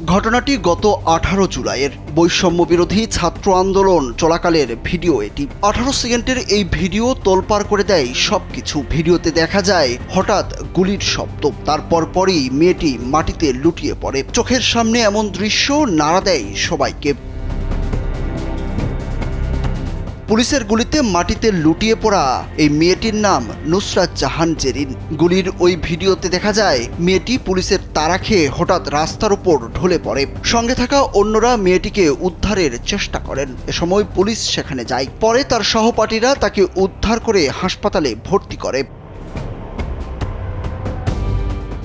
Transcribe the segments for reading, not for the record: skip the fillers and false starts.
ঘটনাটি গত 18 জুলাইয়ের বৈষম্য বিরোধী ছাত্র আন্দোলন চলাকালের ভিডিও এটি। 18 সেকেন্ডের এই ভিডিও তোলপাড় করে দেয় সবকিছু। ভিডিওতে দেখা যায় হঠাৎ গুলির শব্দ, তারপর পরই মেয়েটি মাটিতে লুটিয়ে পড়ে। চোখের সামনে এমন দৃশ্য নাড়া দেয় সবাইকে। পুলিশের গুলিতে মাটিতে লুটিয়ে পড়া এই মেয়েটির নাম নুসরাত জাহান জেরিন। গুলির ওই ভিডিওতে দেখা যায় মেয়েটি পুলিশের তাড়া খেয়ে হঠাৎ রাস্তার উপর ঢলে পড়ে। সঙ্গে থাকা অন্যরা মেয়েটিকে উদ্ধারের চেষ্টা করেন। এ সময় পুলিশ সেখানে যায়। পরে তার সহপাঠীরা তাকে উদ্ধার করে হাসপাতালে ভর্তি করে।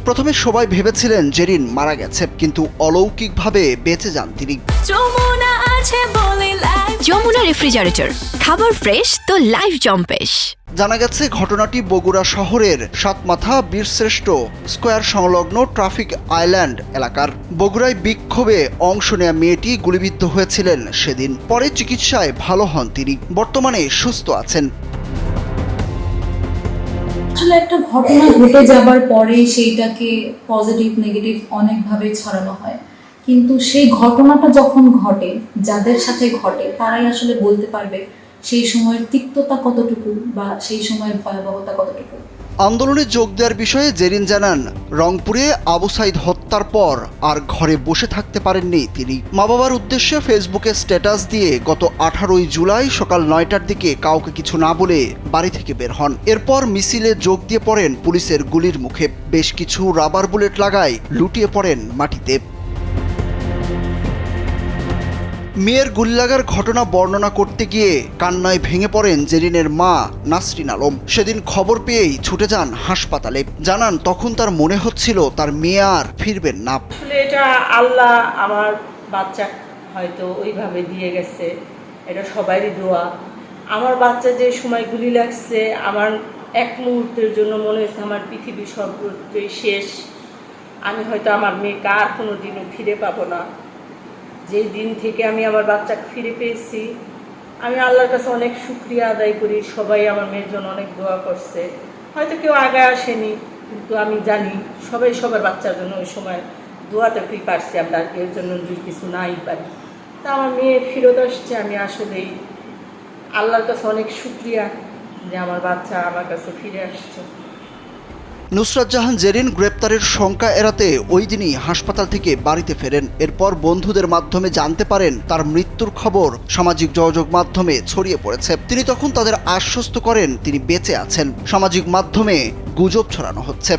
প্রথমে সবাই ভেবেছিলেন জেরিন মারা গেছে, কিন্তু অলৌকিকভাবে বেঁচে যান তিনি। যমুনা রেফ্রিজারেটর, খাবার ফ্রেশ তো লাইফ জম্পেশ। জানা গেছে ঘটনাটি বগুড়া শহরের সাতমাথা বীরশ্রেষ্ঠ স্কয়ার সংলগ্ন ট্রাফিক আইল্যান্ড এলাকার। বগুড়ায় বিক্ষোভে অংশ নেয়া মেয়েটি গুলিবিদ্ধ হয়েছিলেন সেদিন। পরে চিকিৎসায় ভালো হন তিনি, বর্তমানে সুস্থ আছেন। আসলে একটা ঘটনা ঘটে যাবার পরে সেইটাকে পজিটিভ নেগেটিভ অনেকভাবে ছড়ানো হয়, কিন্তু সেই ঘটনাটা যখন ঘটে, যাদের সাথে ঘটে তারাই আসলে বলতে পারবে সেই সময়ের তিক্ততা কতটুকু বা সেই সময়ের ভয়াবহতা কতটুকু। আন্দোলনে যোগ দেওয়ার বিষয়ে জেরিন জানান, রংপুরে আবু সাইদ হত্যার পর আর ঘরে বসে থাকতে পারেননি তিনি। মা বাবার উদ্দেশ্যে ফেসবুকে স্ট্যাটাস দিয়ে গত 18 জুলাই সকাল 9টার দিকে কাউকে কিছু না বলে বাড়ি থেকে বের হন। এরপর মিছিলে যোগ দিয়ে পড়েন পুলিশের গুলির মুখে। বেশ কিছু রাবার বুলেট লাগায় লুটিয়ে পড়েন মাটিতে। মেয়ের গুলি লাগার ঘটনা বর্ণনা করতে গিয়ে কান্নায় ভেঙে পড়েন জেরিনের মা নাসরিন আলম। সেদিন খবর পেয়েই ছুটে যান হাসপাতালে। জানান তখন তার মনে হচ্ছিল তার মেয়ে আর ফিরবেন না। আসলে এটা আল্লাহ আমার বাচ্চা হয়তো ওইভাবে দিয়ে গেছে, এটা সবারই দোয়া। আমার বাচ্চা যে সময় গুলি লাগছে, আমার এক মুহূর্তের জন্য মনে হয়েছে আমার পৃথিবী সর্বত্রই শেষ। আমি হয়তো আমার মেয়েকে আর কোনো দিনও ফিরে পাবো না। যেই দিন থেকে আমি আমার বাচ্চাকে ফিরে পেয়েছি, আমি আল্লাহর কাছে অনেক শুকরিয়া আদায় করি। সবাই আমার মেয়ের জন্য অনেক দোয়া করছে। হয়তো কেউ আগে আসেনি, কিন্তু আমি জানি সবাই সবার বাচ্চার জন্য ওই সময় দোয়াটা কি পারছি, আমরা এর জন্য যদি কিছু নাই পারি। তা আমার মেয়ে ফেরত আসছে, আমি আসলেই আল্লাহর কাছে অনেক শুকরিয়া যে আমার বাচ্চা আমার কাছে ফিরে আসছে। নুসরাত জাহান জেরিন গ্রেপ্তারের শঙ্কা এড়াতে ওই দিনই হাসপাতাল থেকে বাড়িতে ফেরেন। এরপর বন্ধুদের মাধ্যমে জানতে পারেন তার মৃত্যুর খবর সামাজিক যোগাযোগ মাধ্যমে ছড়িয়ে পড়েছে। তিনি তখন তাদের আশ্বস্ত করেন তিনি বেঁচে আছেন। সামাজিক মাধ্যমে গুজব ছড়ানো হচ্ছে।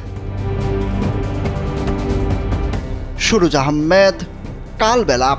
সুরুজ আহমেদ, কালবেলা।